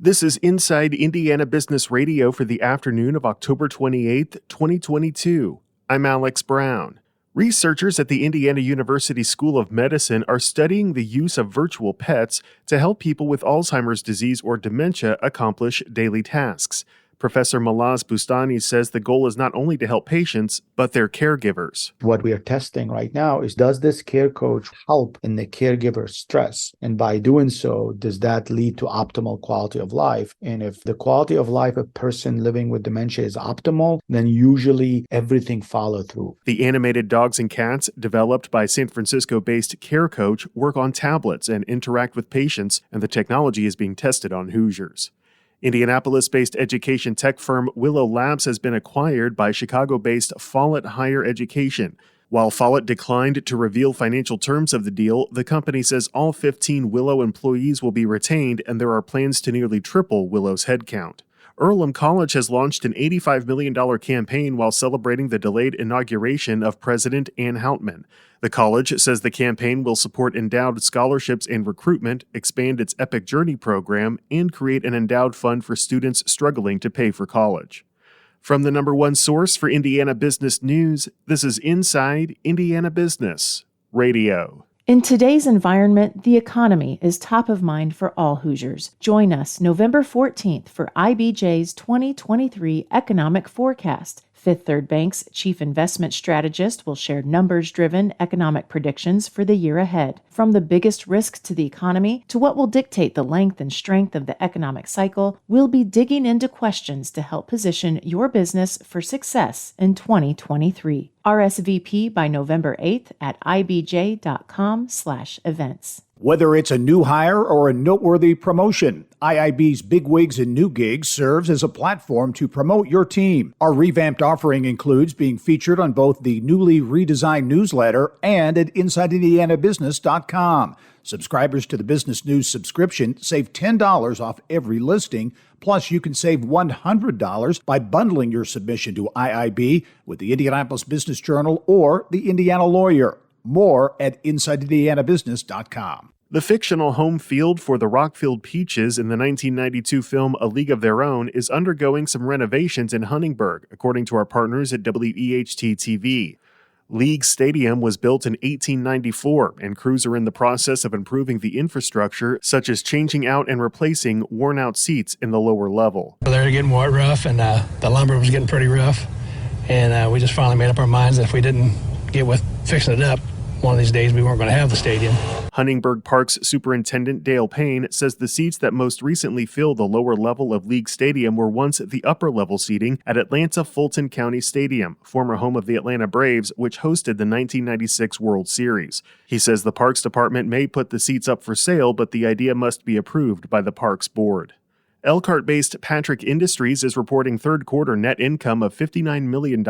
This is Inside Indiana Business Radio for the afternoon of October 28th, 2022. I'm Alex Brown. Researchers at the Indiana University School of Medicine are studying the use of virtual pets to help people with Alzheimer's disease or dementia accomplish daily tasks. Professor Malaz Bustani says the goal is not only to help patients, but their caregivers. What we are testing right now is, does this care coach help in the caregiver stress? And by doing so, does that lead to optimal quality of life? And if the quality of life of a person living with dementia is optimal, then usually everything follows through. The animated dogs and cats, developed by San Francisco-based Care Coach, work on tablets and interact with patients, and the technology is being tested on Hoosiers. Indianapolis-based education tech firm Willow Labs has been acquired by Chicago-based Follett Higher Education. While Follett declined to reveal financial terms of the deal, the company says all 15 Willow employees will be retained, and there are plans to nearly triple Willow's headcount. Earlham College has launched an $85 million campaign while celebrating the delayed inauguration of President Ann Houtman. The college says the campaign will support endowed scholarships and recruitment, expand its Epic Journey program, and create an endowed fund for students struggling to pay for college. From the number one source for Indiana business news, this is Inside Indiana Business Radio. In today's environment, the economy is top of mind for all Hoosiers. Join us November 14th for IBJ's 2023 Economic Forecast. Fifth Third Bank's chief investment strategist will share numbers-driven economic predictions for the year ahead. From the biggest risks to the economy to what will dictate the length and strength of the economic cycle, we'll be digging into questions to help position your business for success in 2023. RSVP by November 8th at ibj.com/events. Whether it's a new hire or a noteworthy promotion, IIB's Big Wigs and New Gigs serves as a platform to promote your team. Our revamped offering includes being featured on both the newly redesigned newsletter and at InsideIndianaBusiness.com. Subscribers to the Business News subscription save $10 off every listing. Plus, you can save $100 by bundling your submission to IIB with the Indianapolis Business Journal or the Indiana Lawyer. More at InsideIndianaBusiness.com. The fictional home field for the Rockfield Peaches in the 1992 film A League of Their Own is undergoing some renovations in Huntingburg, according to our partners at WEHT-TV. League Stadium was built in 1894, and crews are in the process of improving the infrastructure, such as changing out and replacing worn-out seats in the lower level. They're getting more rough, and the lumber was getting pretty rough, and we just finally made up our minds that if we didn't get with fixing it up, one of these days we weren't going to have the stadium. Huntingburg Parks Superintendent Dale Payne says the seats that most recently filled the lower level of League Stadium were once the upper level seating at Atlanta Fulton County Stadium, former home of the Atlanta Braves, which hosted the 1996 World Series. He says the Parks Department may put the seats up for sale, but the idea must be approved by the Parks Board. Elkhart-based Patrick Industries is reporting third quarter net income of $59 million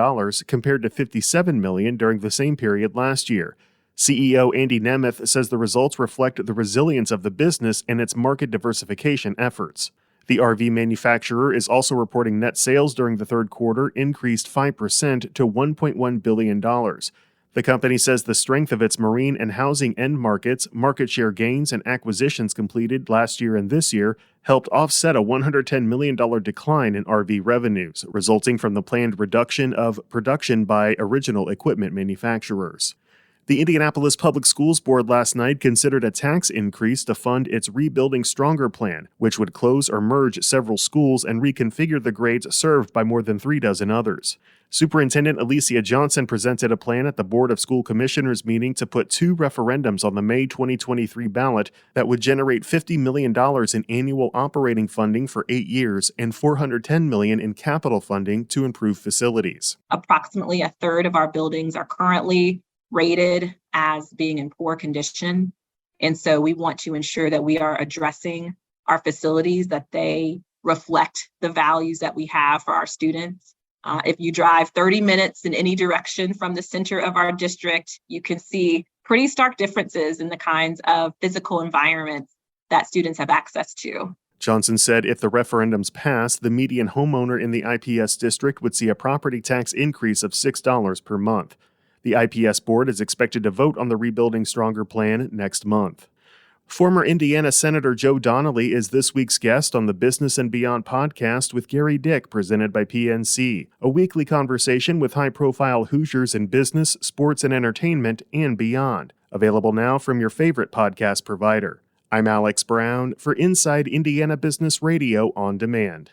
compared to $57 million during the same period last year. CEO Andy Nemeth says the results reflect the resilience of the business and its market diversification efforts. The RV manufacturer is also reporting net sales during the third quarter increased 5% to $1.1 billion. The company says the strength of its marine and housing end markets, market share gains, and acquisitions completed last year and this year helped offset a $110 million decline in RV revenues, resulting from the planned reduction of production by original equipment manufacturers. The Indianapolis Public Schools Board last night considered a tax increase to fund its Rebuilding Stronger plan, which would close or merge several schools and reconfigure the grades served by more than 36 others. Superintendent Alicia Johnson presented a plan at the Board of School Commissioners meeting to put two referendums on the May 2023 ballot that would generate $50 million in annual operating funding for 8 years and $410 million in capital funding to improve facilities. Approximately a third of our buildings are currently rated as being in poor condition. And so we want to ensure that we are addressing our facilities, that they reflect the values that we have for our students. If you drive 30 minutes in any direction from the center of our district, you can see pretty stark differences in the kinds of physical environments that students have access to. Johnson said if the referendums pass, the median homeowner in the IPS district would see a property tax increase of $6 per month. The IPS board is expected to vote on the Rebuilding Stronger plan next month. Former Indiana Senator Joe Donnelly is this week's guest on the Business and Beyond podcast with Gary Dick, presented by PNC, a weekly conversation with high-profile Hoosiers in business, sports, and entertainment, and beyond. Available now from your favorite podcast provider. I'm Alex Brown for Inside Indiana Business Radio On Demand.